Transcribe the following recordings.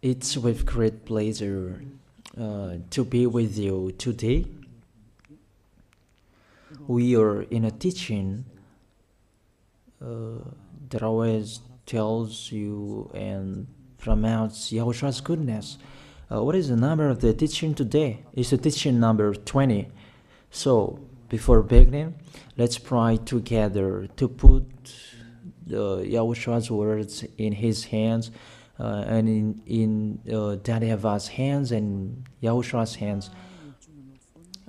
It's with great pleasure to be with you today. We are in a teaching that always tells you and promotes Yahushua's goodness. What is the number of the teaching today? It's the teaching number 20. So, before beginning, let's pray together to put Yahushua's words in his hands and in Daddy Yahvah's hands and Yahushua's hands.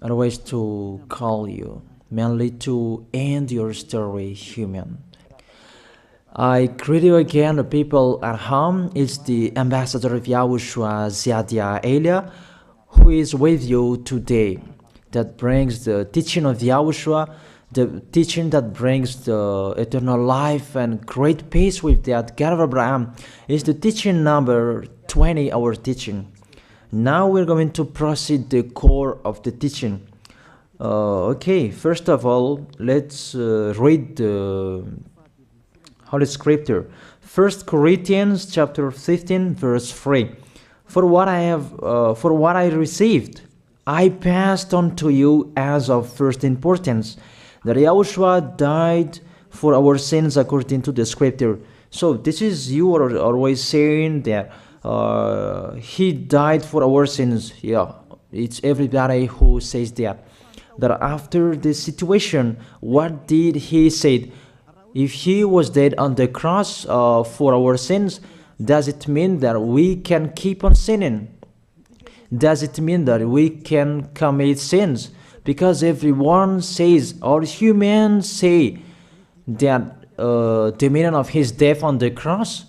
Otherwise, to call you, mainly to end your story human. I greet you again, the people at home. It's the ambassador of Yahushua, Ziadia Elia, who is with you today, that brings the teaching of Yahushua, the teaching that brings the eternal life and great peace with that God of Abraham. Is the teaching number 20, our teaching. Now we're going to proceed the core of the teaching. Okay, first of all, let's read the Holy Scripture. 1 Corinthians chapter 15, verse 3. For what I received, I passed on to you as of first importance, that Yahushua died for our sins according to the Scripture. So this is, you are always saying that he died for our sins. Yeah, it's everybody who says that. That after the situation, what did he say? If he was dead on the cross for our sins, does it mean that we can keep on sinning? Does it mean that we can commit sins? Because everyone says, or humans say, that the meaning of his death on the cross,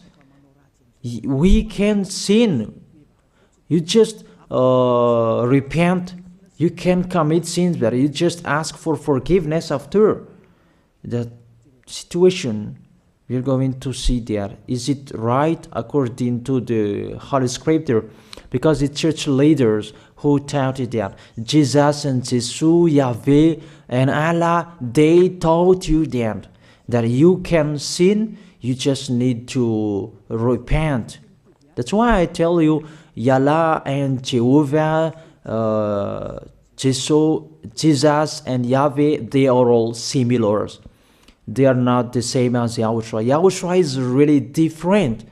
we can sin. You just repent. You can commit sins, but you just ask for forgiveness after that situation. We're going to see there. Is it right according to the Holy Scripture? Because the church leaders who taught it that Jesus and Jesus, Yahweh and Allah, they taught you that you can sin, you just need to repent. That's why I tell you, Yahweh and Jehovah, Jesus and Yahweh, they are all similar. They are not the same as Yahushua. Yahushua is really different.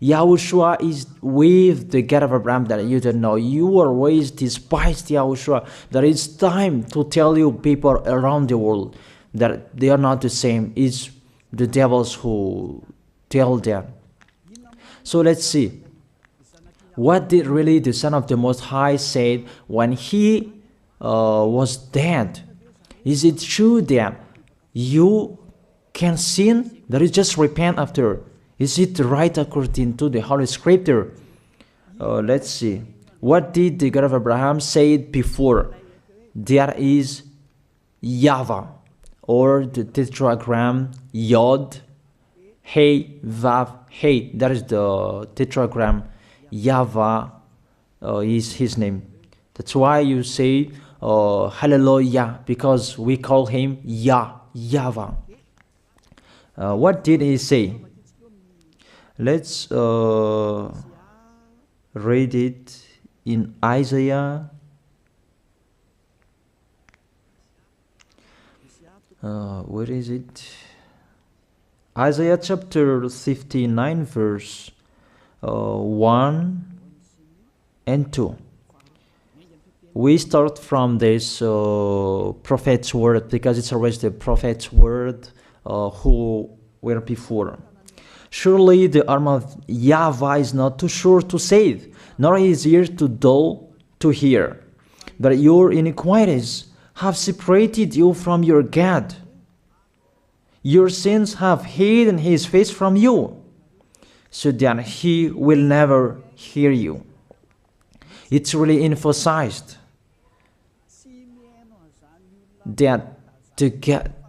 Yahushua is with the God of Abraham that you don't know. You always despised Yahushua. That it's time to tell you people around the world that they are not the same. It's the devils who tell them. So let's see. What did really the Son of the Most High say when he was dead? Is it true that you can sin, that is just repent after? Is it right according to the Holy Scripture? Let's see. What did the God of Abraham say before? There is YAHVAH, or the tetragram Yod, Hey, Vav, Hey. That is the tetragram. YAHVAH is his name. That's why you say Hallelujah, because we call him YAHVAH. What did he say? Let's read it in Isaiah. Where is it? Isaiah chapter 59, verse 1 and 2. We start from this prophet's word, because it's always the prophet's word who were before. Surely the arm of YAHVAH is not too short to save, nor his ear too dull to hear. But your iniquities have separated you from your God. Your sins have hidden his face from you, so that he will never hear you. It's really emphasized that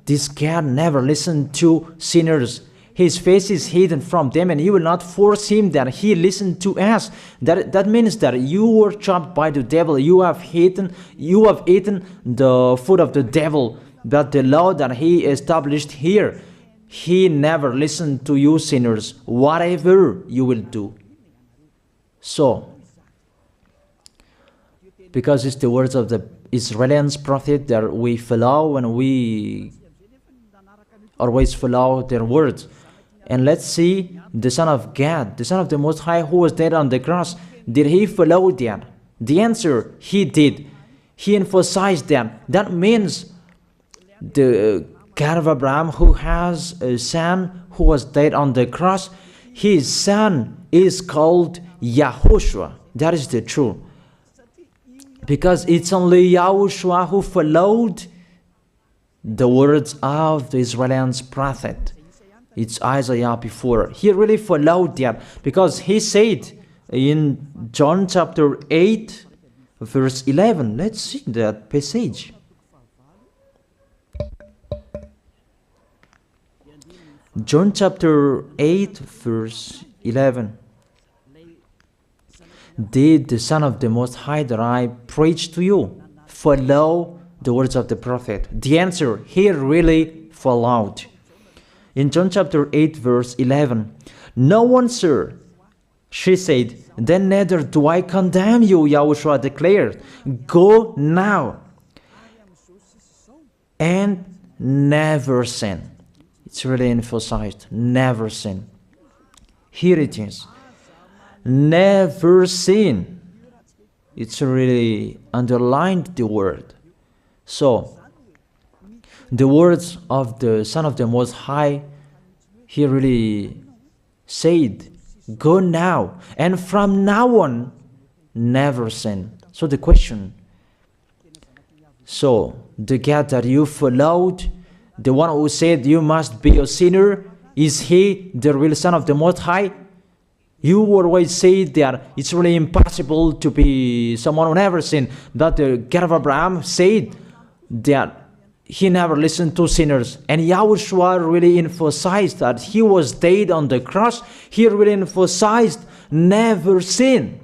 this God never listened to sinners. His face is hidden from them, and he will not force him that he listen to us. That means that you were trapped by the devil. You have eaten the food of the devil. But the law that he established here, he never listened to you sinners, whatever you will do. So, because it's the words of the Israelians prophet that we follow, and we always follow their words. And let's see the Son of God, the Son of the Most High, who was dead on the cross. Did he follow that? The answer, he did. He emphasized that. That means the God of Abraham, who has a son who was dead on the cross, his son is called YAHOSHUAH. That is the truth. Because it's only YAHOSHUAH who followed the words of the Israelians prophet. It's Isaiah before. He really followed that, because he said in John chapter 8, verse 11. Let's see that passage. John chapter 8, verse 11. Did the Son of the Most High that I preach to you follow the words of the prophet? The answer, he really followed. In John chapter 8, verse 11, no one, sir, she said, then neither do I condemn you, YAHOSHUAH declared. Go now and never sin. It's really emphasized, never sin. Here it is. Never sin. It's really underlined the word. So, the words of the Son of the Most High, he really said, go now, and from now on, never sin. So the question, so the God that you followed, the one who said you must be a sinner, is he the real Son of the Most High? You always say that it's really impossible to be someone who never sinned. That the God of Abraham said that he never listened to sinners. And YAHOSHUAH really emphasized that he was dead on the cross. He really emphasized never sin.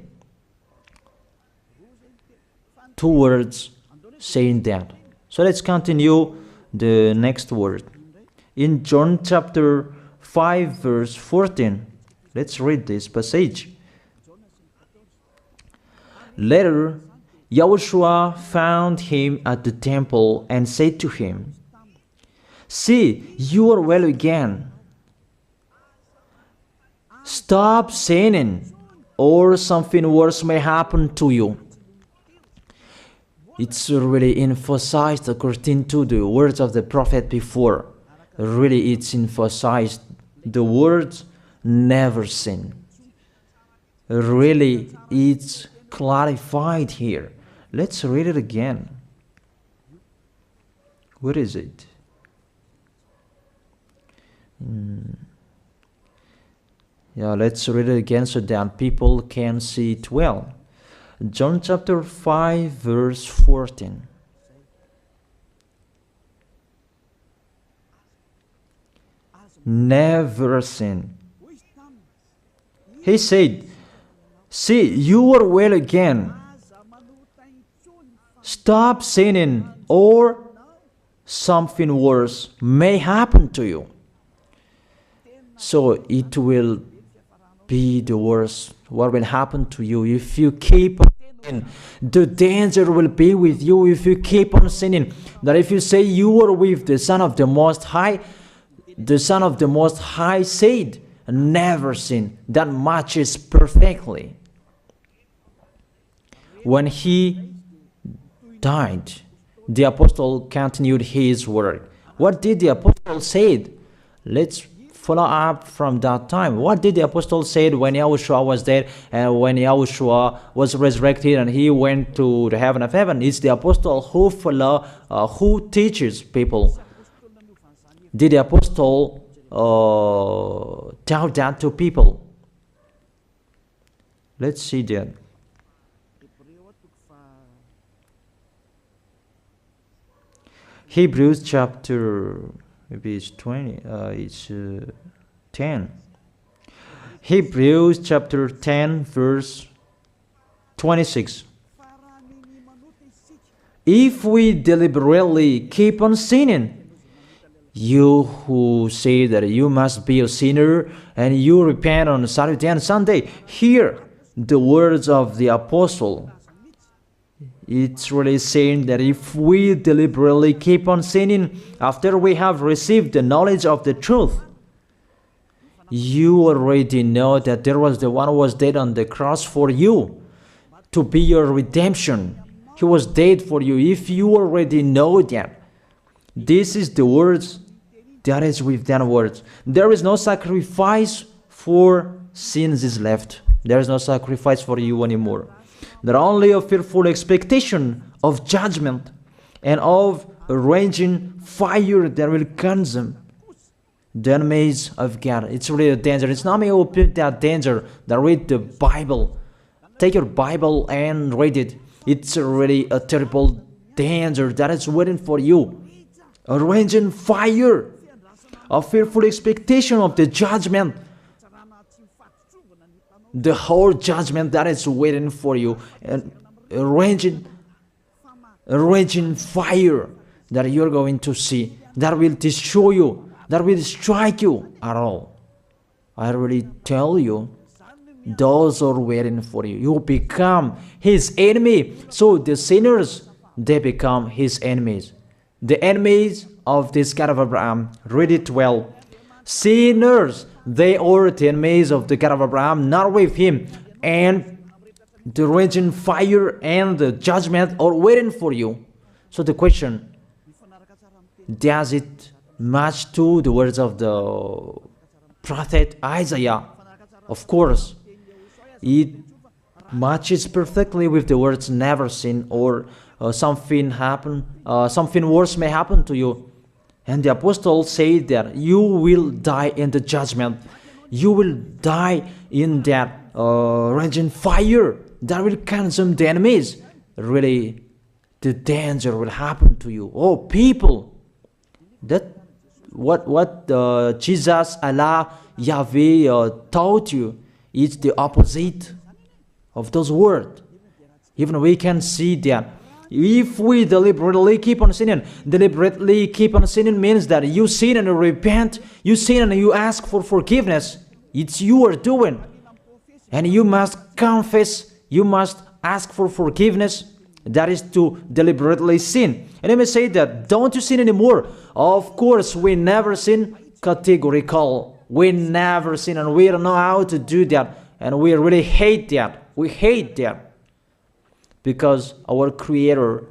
Two words saying that. So let's continue the next word. In John chapter 5, verse 14. Let's read this passage. Later, YAHOSHUAH found him at the temple and said to him, see, you are well again. Stop sinning, or something worse may happen to you. It's really emphasized according to the words of the prophet before. Really, it's emphasized the words never sin. Really, it's clarified here. Let's read it again. What is it? Yeah, let's read it again so that people can see it well. John chapter 5, verse 14. Never sin. He said, see, you are well again. Stop sinning, or something worse may happen to you. So it will be the worst. What will happen to you if you keep on sinning? The danger will be with you if you keep on sinning. That if you say you are with the Son of the Most High, the Son of the Most High said, never sin. That matches perfectly. When he died, the apostle continued his work. What did the apostle say? Let's follow up from that time. What did the apostle say when YAHOSHUAH was dead and when YAHOSHUAH was resurrected and he went to the heaven of heaven? It's the apostle who teaches people. Did the apostle tell that to people? Let's see that. Hebrews chapter, maybe it's 20, it's 10. Hebrews chapter 10, verse 26. If we deliberately keep on sinning, you who say that you must be a sinner and you repent on Saturday and Sunday, here the words of the apostle. It's really saying that if we deliberately keep on sinning after we have received the knowledge of the truth, you already know that there was the one who was dead on the cross for you to be your redemption. He was dead for you. If you already know that, this is the words that is with that words. There is no sacrifice for sins is left. There is no sacrifice for you anymore. There are only a fearful expectation of judgment and of a raging fire that will consume the enemies of God. It's really a danger. It's not me who put that danger that read the Bible. Take your Bible and read it. It's really a terrible danger that is waiting for you. A raging fire, a fearful expectation of the judgment. The whole judgment that is waiting for you, and a raging fire that you're going to see, that will destroy you, that will strike you at all. I really tell you, those are waiting for you. You become his enemy. So the sinners, they become his enemies. The enemies of this God of Abraham. Read it well. Sinners, they are the enemies of the God of Abraham, not with him. And the raging fire and the judgment are waiting for you. So the question, does it match to the words of the prophet Isaiah? Of course. It matches perfectly with the words never sin, or something worse may happen to you. And the apostle said that you will die in the judgment. You will die in that raging fire that will consume the enemies. Really, the danger will happen to you. Oh, people, that what Jesus, Allah, Yahweh taught you is the opposite of those words. Even we can see that. If we deliberately keep on sinning means that you sin and you repent, you sin and you ask for forgiveness. It's you are doing. And you must confess, you must ask for forgiveness. That is to deliberately sin. And you may say that, don't you sin anymore? Of course, we never sin. Categorical. We never sin, and we don't know how to do that. And we really hate that. We hate that. Because our Creator,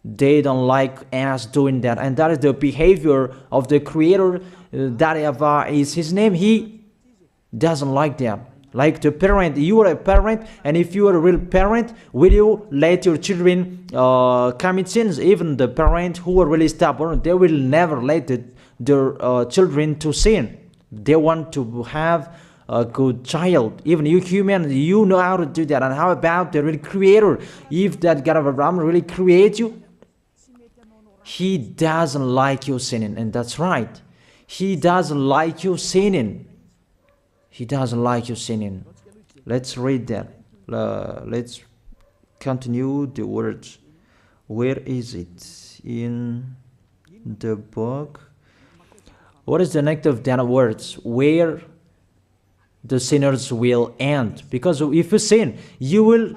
they don't like us doing that. And that is the behavior of the Creator. That YAHVAH is his name. He doesn't like that. Like the parent, you are a parent, and if you are a real parent, will you let your children commit sins? Even the parent who are really stubborn, they will never let their children to sin. They want to have a good child. Even you human, you know how to do that. And how about the real Creator? If that God of Abraham really creates you, he doesn't like you sinning. And that's right. He doesn't like you sinning. He doesn't like you sinning. Let's read that. Let's continue the words. Where is it? In the book. What is the next of that words? Where the sinners will end. Because if you sin, you will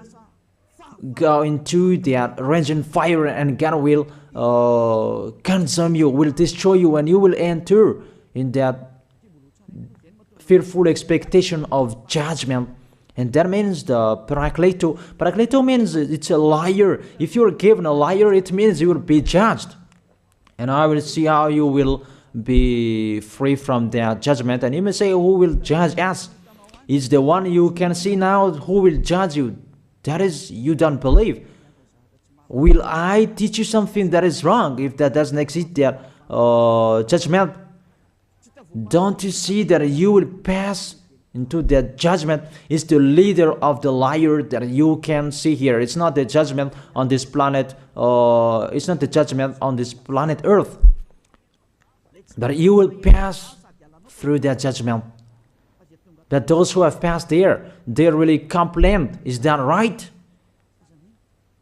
go into that raging fire, and God will consume you, will destroy you, and you will enter in that fearful expectation of judgment. And that means the parakleto. Parakleto means it's a liar. If you're given a liar, it means you will be judged. And I will see how you will be free from that judgment. And you may say, who will judge us? It's the one you can see now who will judge you. That is, you don't believe. Will I teach you something that is wrong if that doesn't exist, that judgment? Don't you see that you will pass into that judgment? It's the leader of the liar that you can see here. It's not the judgment on this planet. It's not the judgment on this planet Earth. But you will pass through that judgment. That those who have passed there, they really complain. Is that right?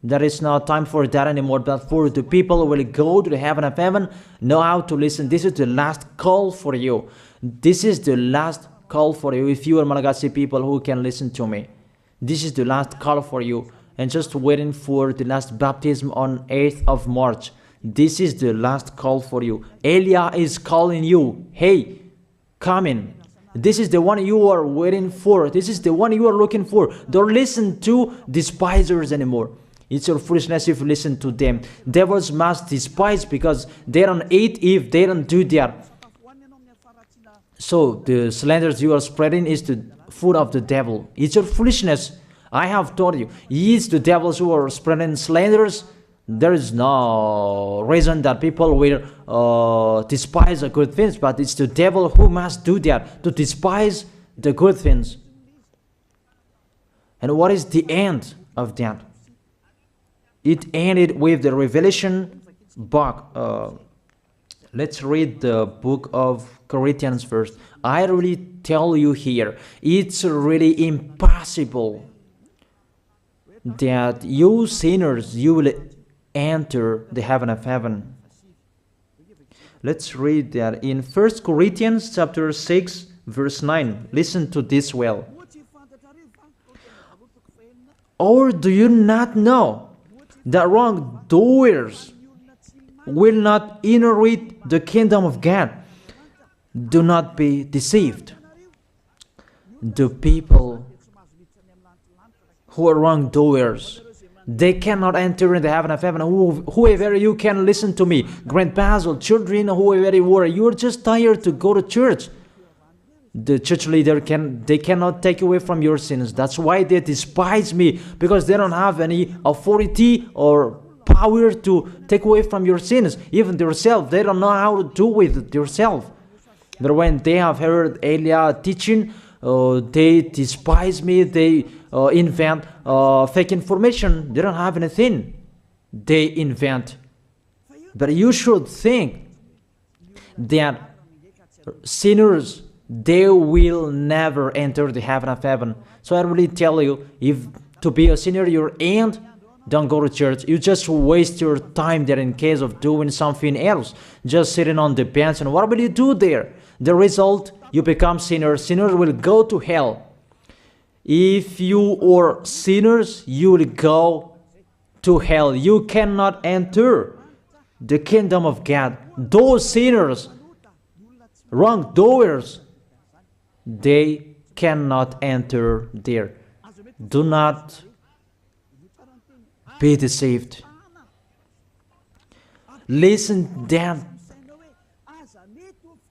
There is no time for that anymore. But for the people who will go to the heaven of heaven, know how to listen. This is the last call for you. This is the last call for you. If you are Malagasy people who can listen to me, This is the last call for you. And just waiting for the last baptism on 8th of March. This is the last call for you. Elijah is calling you. Hey, come in. This is the one you are waiting for. This is the one you are looking for. Don't listen to despisers anymore. It's your foolishness if you listen to them. Devils must despise because they don't eat if they don't do that. So the slanders you are spreading is the food of the devil. It's your foolishness. I have told you. It's the devils who are spreading slanders. There is no reason that people will despise the good things, but it's the devil who must do that, to despise the good things. And what is the end of that? It ended with the Revelation book. Let's read the book of Corinthians first. I really tell you here, it's really impossible that you sinners, you will enter the heaven of heaven. Let's read that in 1 Corinthians chapter 6 verse 9. Listen to this well. Or do you not know that wrongdoers will not inherit the kingdom of God? Do not be deceived. The people who are wrongdoers, they cannot enter in the heaven of heaven. Whoever you can listen to me, grandpas or children, whoever you are, you're just tired to go to church. The church leader they cannot take away from your sins. That's why they despise me, because they don't have any authority or power to take away from your sins. Even themselves, they don't know how to do with themselves. But when they have heard Elijah teaching, they despise me. They invent fake information. They don't have anything. They invent. But you should think that sinners, they will never enter the heaven of heaven. So I really tell you, if to be a sinner you end, don't go to church. You just waste your time there in case of doing something else. Just sitting on the bench, and what will you do there? The result, you become sinners. Sinners will go to hell. If you are sinners, you will go to hell. You cannot enter the kingdom of God. Those sinners, wrongdoers, they cannot enter there. Do not be deceived. Listen then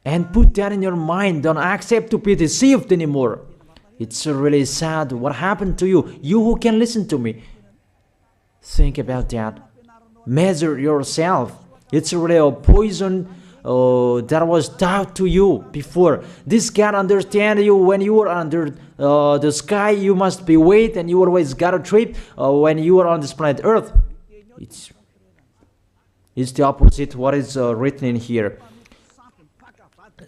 and put that in your mind. Don't accept to be deceived anymore. It's really sad what happened to you. You who can listen to me, think about that. Measure yourself. It's really a poison that was taught to you before. This God understand you when you are under the sky. You must be wait, and you always got a trip when you are on this planet Earth. It's the opposite what is written in here.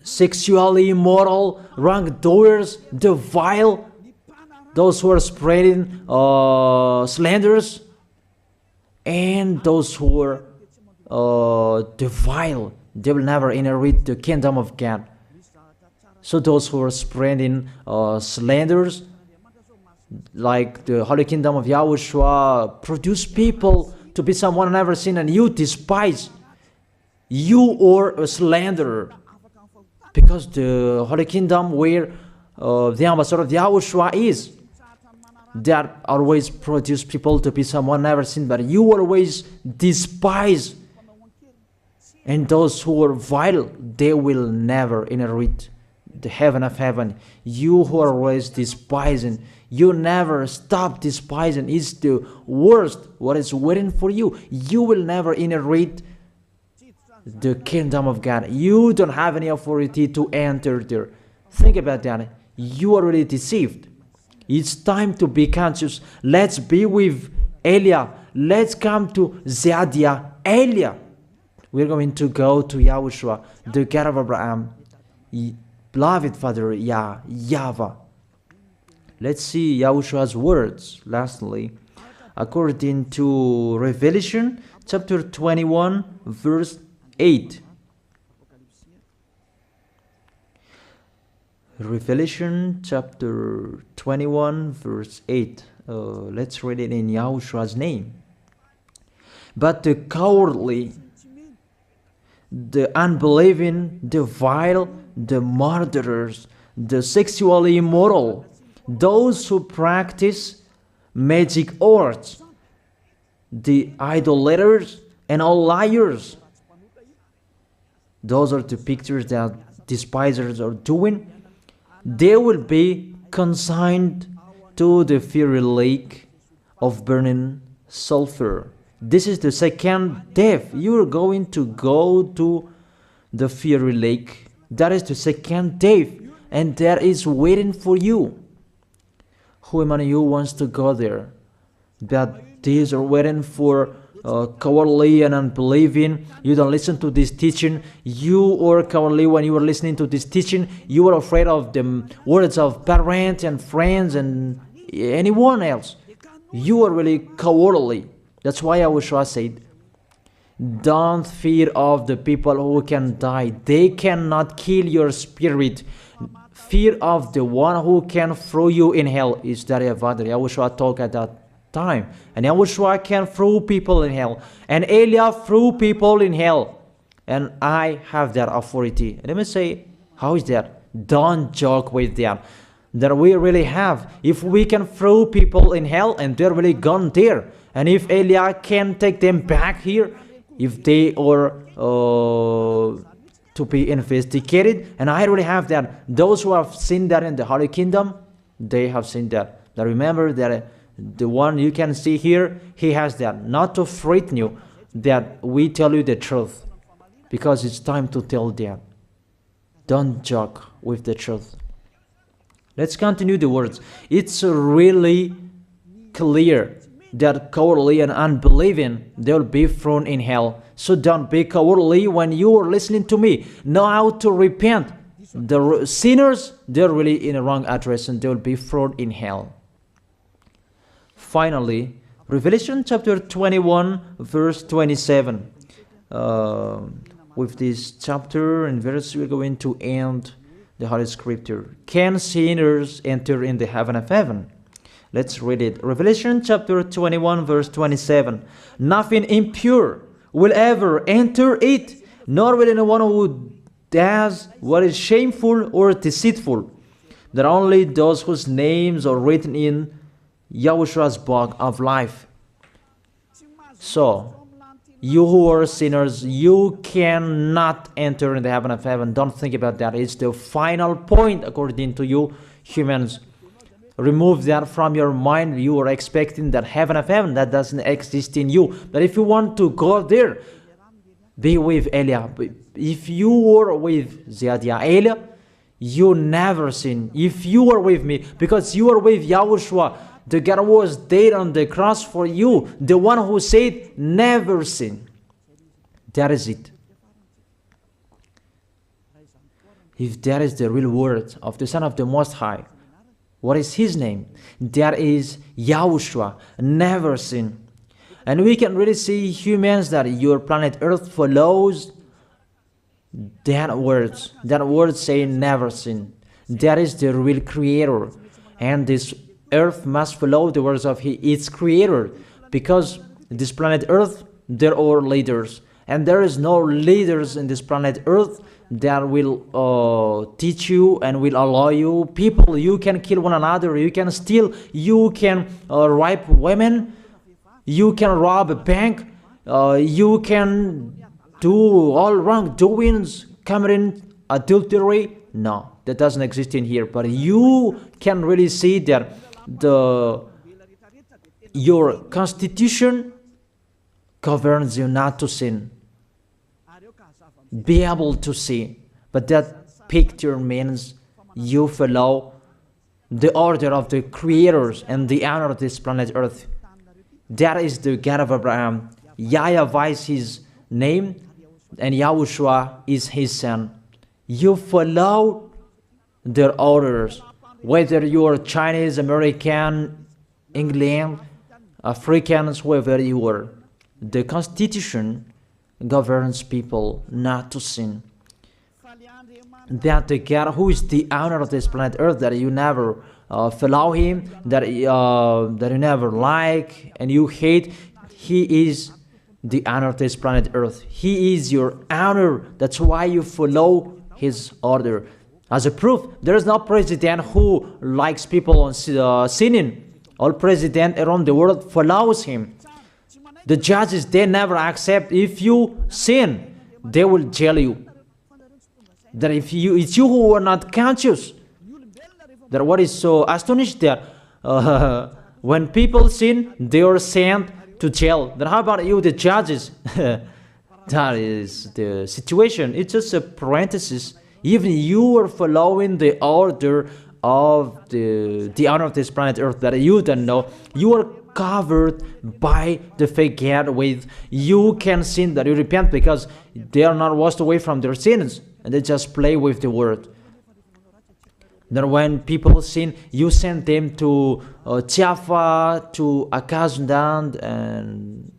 Sexually immoral, wrongdoers, the vile, those who are spreading slanders, and those who are the vile, they will never inherit the kingdom of God. So those who are spreading slanders, like the Holy Kingdom of YAHOSHUAH, produce people to be someone never seen, and you despise. You are a slanderer. Because the Holy Kingdom where the ambassador of YAHOSHUAH is, that always produce people to be someone never seen, but you always despise. And those who are vile, they will never inherit the heaven of heaven. You who are always despising, you never stop despising. It's the worst what is waiting for you. You will never inherit the kingdom of God. You don't have any authority to enter there. Think about that. You are already deceived. It's time to be conscious. Let's be with Elijah. Let's come to Zadiah. Elijah. We're going to go to YAHOSHUAH, the God of Abraham, beloved Father YAHVAH. Let's see YAHOSHUAH's words. Lastly, according to Revelation chapter 21, verse 8. Revelation chapter 21 verse 8. Let's read it in Yahoshua's name. But the cowardly, the unbelieving, the vile, the murderers, the sexually immoral, those who practice magic arts, the idolaters, and all liars. Those are the pictures that despisers are doing. They will be consigned to the fiery lake of burning sulfur. This is the second death. You are going to go to the fiery lake. That is the second death, and that is waiting for you. Who among you wants to go there? But these are waiting for cowardly and unbelieving. You don't listen to this teaching. You are cowardly when you are listening to this teaching. You are afraid of the words of parents and friends and anyone else. You are really cowardly. That's why YAHOSHUAH said, don't fear of the people who can die. They cannot kill your spirit. Fear of the one who can throw you in hell. Is that YAHOSHUAH talked at that time. And YAHOSHUAH can throw people in hell. And Eliah threw people in hell. And I have that authority. Let me say, how is that? Don't joke with that. That we really have. If we can throw people in hell and they're really gone there. And if Eliah can take them back here, if they are to be investigated, and I really have that. Those who have seen that in the Holy Kingdom, they have seen that. Now remember that the one you can see here, he has that. Not to frighten you, that we tell you the truth, because it's time to tell that. Don't joke with the truth. Let's continue the words. It's really clear that cowardly and unbelieving, they'll be thrown in hell. So don't be cowardly when you are listening to me. Know how to repent. The sinners, they're really in the wrong address and they'll be thrown in hell. Finally, Revelation chapter 21 verse 27. With this chapter and verse, we're going to end the Holy Scripture. Can sinners enter in the heaven of heaven? Let's read it. Revelation chapter 21 verse 27. Nothing impure will ever enter it, nor will anyone who does what is shameful or deceitful, that only those whose names are written in YAHOSHUAH's book of life. So, you who are sinners, you cannot enter in the heaven of heaven. Don't think about that. It's the final point according to you humans. Remove that from your mind. You are expecting that heaven of heaven that doesn't exist in you. But if you want to go there, be with Eliah. If you are with Eliah, you never sin. If you are with me, because you are with YAHOSHUAH, the God was dead on the cross for you, the one who said never sin. That is it. If that is the real word of the Son of the Most High, what is his name? That is YAHOSHUAH, never sin. And we can really see humans that your planet Earth follows that word saying never sin. That is the real creator. And this Earth must follow the words of its creator, because this planet Earth, there are leaders. And there is no leaders in this planet Earth that will teach you and will allow you. People, you can kill one another, you can steal, you can rape women, you can rob a bank, you can do all wrongdoings, committing adultery. No, that doesn't exist in here. But you can really see that your constitution governs you not to sin. Be able to see. But that picture means you follow the order of the creators and the honor of this planet Earth. That is the God of Abraham. YAHVAH is his name, and YAHOSHUAH is his son. You follow their orders, whether you are Chinese, American, England, Africans, whoever you are. The Constitution governs people not to sin. that the God who is the owner of this planet Earth, that you never follow him, that you never like and you hate, he is the owner of this planet Earth. He is your owner. That's why you follow his order. As a proof, there is no president who likes people on sinning. All president around the world follows him. The judges, they never accept. If you sin, they will jail you. That if it's you who are not conscious. That what is so astonished that when people sin, they are sent to jail. Then how about you, the judges? That is the situation. It's just a parenthesis. Even you are following the order of the owner of this planet Earth that you don't know. You are covered by the fake God with you can sin, that you repent, because they are not washed away from their sins and they just play with the word. Then when people sin, you send them to Java, to Akazundan, and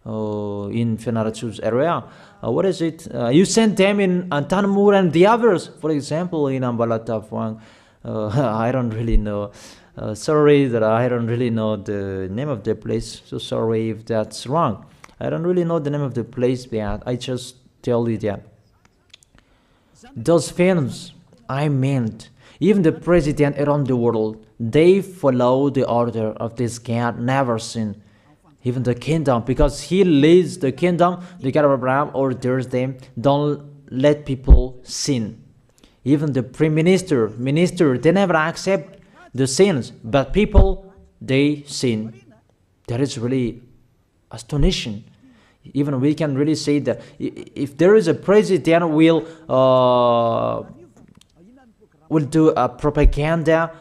in Fenarachu's area. What is it? You send them in Antanmur and the others. For example, in Ambalatafuang. I don't really know. Sorry that I don't really know the name of the place. So sorry if that's wrong. I don't really know the name of the place, but I just tell you that. Those films, I meant, even the president around the world, they follow the order of this God, never sin. Even the kingdom, because he leads the kingdom, the God of Abraham orders them, don't let people sin. Even the prime minister, they never accept the sins, but people, they sin. That is really astonishing. Even we can really say that if there is a president will do a propaganda,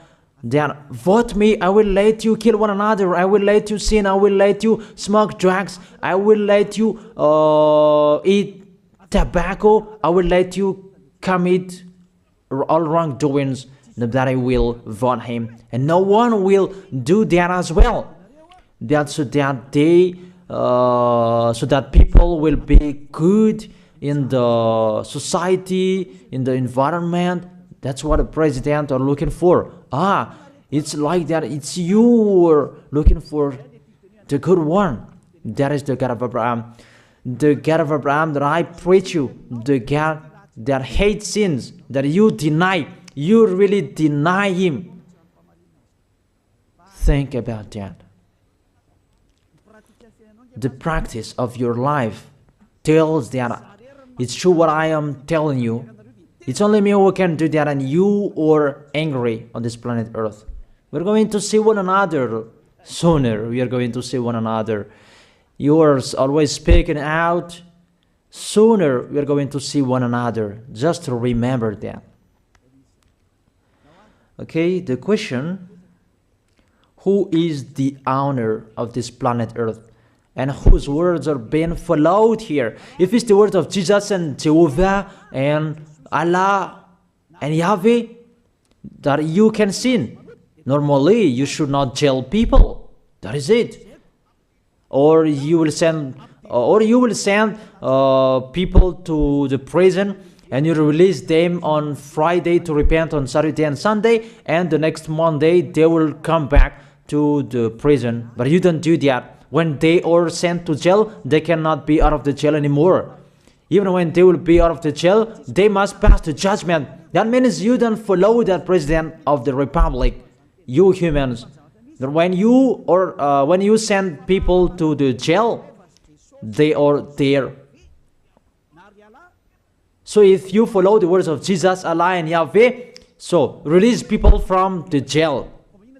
then vote me, I will let you kill one another, I will let you sin, I will let you smoke drugs, I will let you eat tobacco, I will let you commit all wrongdoings, that I will vote him. And no one will do that as well. That's so that they so that people will be good in the society, in the environment. That's what the president are looking for. It's like that. It's you who are looking for the good one. That is the God of Abraham. The God of Abraham that I preach you. The God that hates sins, that you deny. You really deny him. Think about that. The practice of your life tells that it's true what I am telling you. It's only me who can do that, and you are angry on this planet Earth. We're going to see one another sooner. We are going to see one another. You are always speaking out. Sooner we are going to see one another. Just remember that. Okay, the question: who is the owner of this planet Earth? And whose words are being followed here? If it's the words of Jesus and Jehovah and Allah and Yahweh, that you can sin. Normally, you should not jail people. That is it. Or you will send, people to the prison, and you release them on Friday to repent on Saturday and Sunday, and the next Monday they will come back to the prison. But you don't do that. When they are sent to jail, they cannot be out of the jail anymore. Even when they will be out of the jail, they must pass the judgment. That means you don't follow the president of the republic, you humans. That when you send people to the jail, they are there. So if you follow the words of Jesus, Allah and Yahweh, so release people from the jail.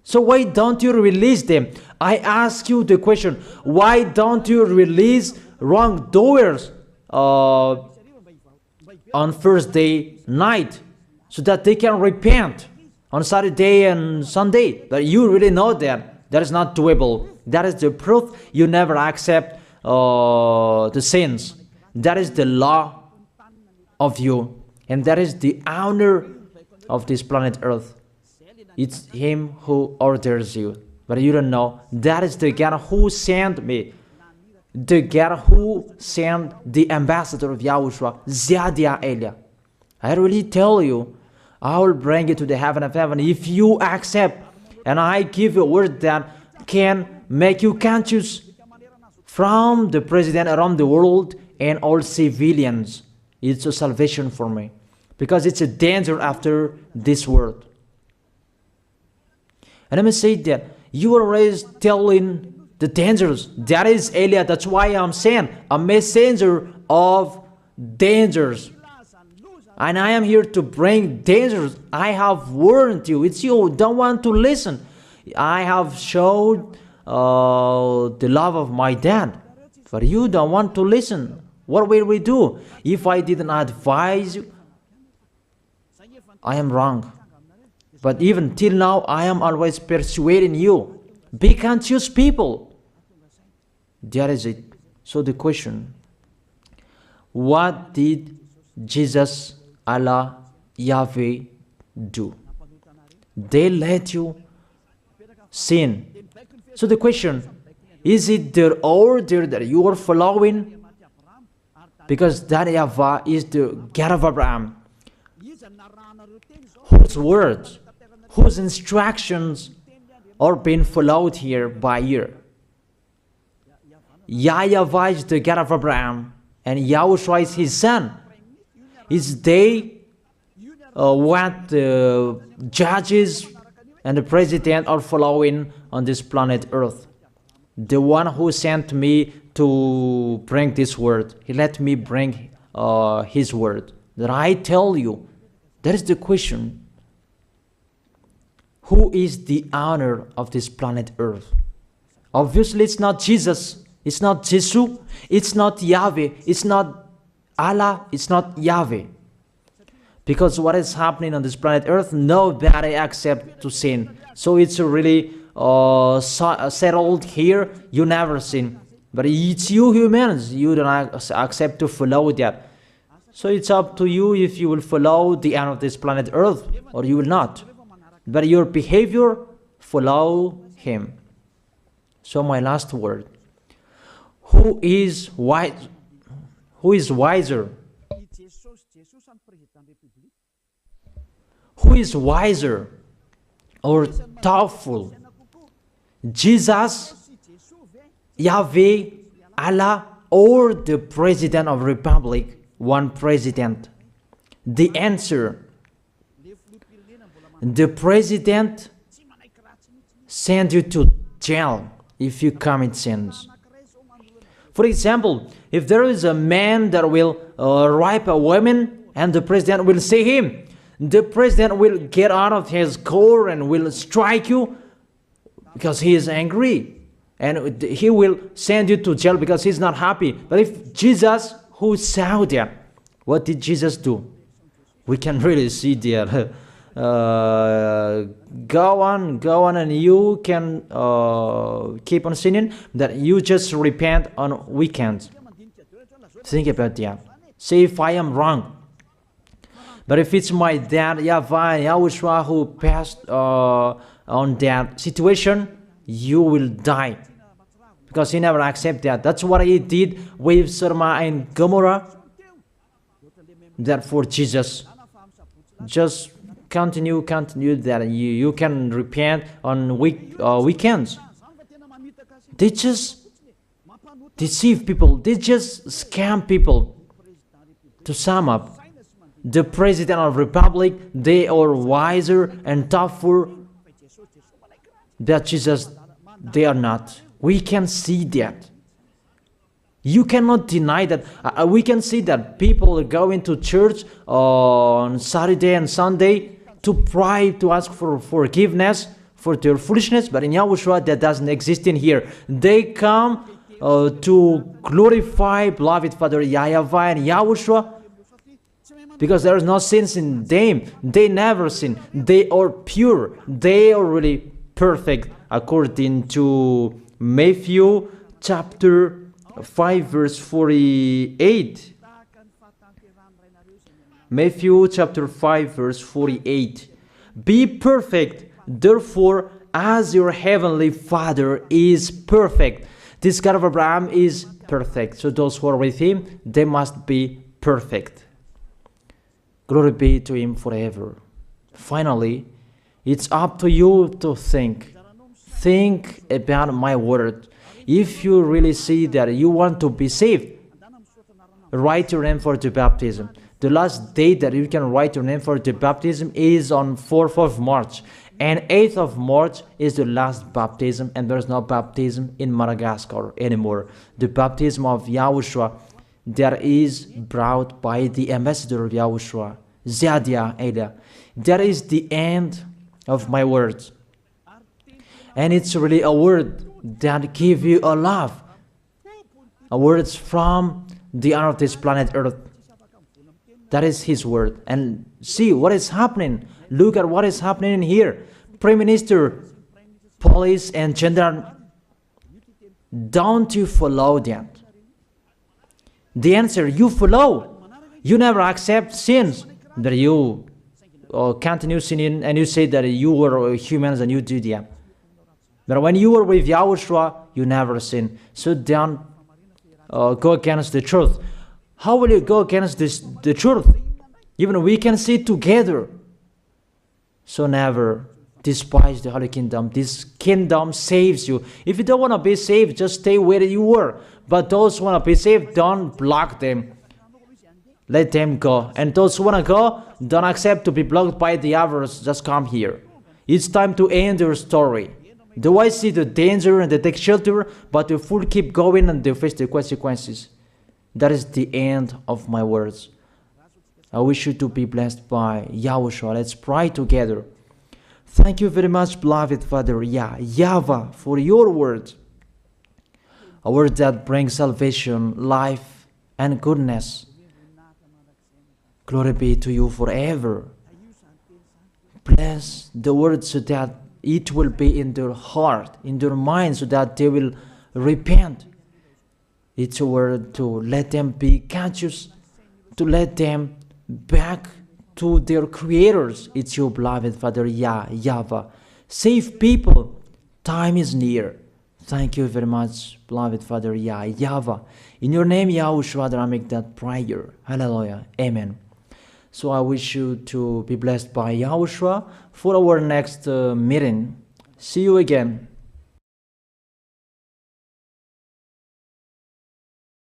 So why don't you release them? I ask you the question, why don't you release wrongdoers on Thursday night so that they can repent on Saturday and Sunday? But you really know that is not doable. That is the proof you never accept the sins. That is the law of you, and that is the owner of this planet Earth. It's him who orders you, but you don't know. That is the God who sent me, the God who sent the ambassador of Yahushua, Ziadia Elia. I really tell you, I will bring you to the heaven of heaven if you accept, and I give you a word that can make you conscious from the president around the world and all civilians. It's a salvation for me, because it's a danger after this world. And let me say that you are always telling the dangers. That is Eliah. That's why I'm saying a messenger of dangers. And I am here to bring dangers. I have warned you. It's you who don't want to listen. I have showed the love of my dad, but you don't want to listen. What will we do? If I didn't advise you, I am wrong. But even till now, I am always persuading you. Be conscious, people. That is it. So the question, what did Jesus, Allah, Yahweh do? They let you sin. So the question, is it their order that you are following? Because that YAHVAH is the God of Abraham, whose words, whose instructions are being followed here by year. YAHVAH is the God of Abraham, and YAHOSHUAH is his son. Is they what the judges and the president are following on this planet Earth? The one who sent me to bring this word, he let me bring his word. That I tell you, that is the question. Who is the owner of this planet Earth? Obviously, it's not Jesus. It's not Jesus. It's not Yahweh. It's not Allah. It's not Yahweh. Because what is happening on this planet Earth, nobody accepts to sin. So it's really settled here. You never sin. But it's you humans. You don't accept to follow that. So it's up to you if you will follow the end of this planet Earth or you will not. But your behavior, follow him. So my last word. Who is wise? Who is wiser? Who is wiser or thoughtful? Jesus, Yahweh, Allah, or the President of Republic? One president. The answer. The president send you to jail if you commit sins. For example, if there is a man that will rape a woman and the president will see him, the president will get out of his car and will strike you because he is angry. And he will send you to jail because he's not happy. But if Jesus, who saw that, what did Jesus do? We can really see that. Go on, and you can keep on sinning, that you just repent on weekends. Think about that. See if I am wrong. But if it's my dad, YAHVAH and YAHOSHUAH, who passed on that situation, you will die. Because he never accepted that. That's what he did with Sodom and Gomorrah. That for Jesus, just continue that you can repent on weekends. They just deceive people. They just scam people. To sum up, the President of the Republic, they are wiser and tougher than Jesus. They are not. We can see that. You cannot deny that. We can see that people are going to church on Saturday and Sunday to pray, to ask for forgiveness for their foolishness. But in YAHOSHUAH, that doesn't exist in here. They come to glorify beloved Father YAHVAH and YAHOSHUAH because there is no sins in them. They never sin. They are pure. They are really perfect according to Matthew chapter 5 verse 48. Matthew chapter 5 verse 48. Be perfect, therefore, as your heavenly Father is perfect. This God of Abraham is perfect. So those who are with him, they must be perfect. Glory be to Him forever. Finally, it's up to you to think. Think about my word. If you really see that you want to be saved, write your name for the baptism. The last date that you can write your name for the baptism is on 4th of March. And 8th of March is the last baptism, and there's no baptism in Madagascar anymore. The baptism of YAHOSHUAH that is brought by the ambassador of YAHOSHUAH, Zadia Ada. That is the end of my words. And it's really a word that gives you a love. A word from the honor of this planet Earth. That is His word. And see what is happening. Look at what is happening in here. Prime Minister, police and gendarme, don't you follow that? The answer, you follow. You never accept sins. That you continue sinning and you say that you were humans and you do that. But when you were with YAHOSHUAH, you never sin. So don't go against the truth. How will you go against the truth? Even we can see together. So never despise the Holy Kingdom. This kingdom saves you. If you don't want to be saved, just stay where you were. But those who want to be saved, don't block them. Let them go. And those who want to go, don't accept to be blocked by the others. Just come here. It's time to end your story. Do I see the danger and they take shelter, but the fool keep going and they face the consequences? That is the end of my words. I wish you to be blessed by YAHOSHUAH. Let's pray together. Thank you very much, beloved Father YAHVAH, for your word. A word that brings salvation, life, and goodness. Glory be to you forever. Bless the word so that it will be in their heart, in their mind, so that they will repent. It's a word to let them be conscious, to let them back to their creators. It's your beloved Father YAHVAH. Save people. Time is near. Thank you very much, beloved Father YAHVAH. In your name, YAHOSHUAH, that I make that prayer. Hallelujah. Amen. So I wish you to be blessed by YAHOSHUAH for our next meeting. See you again.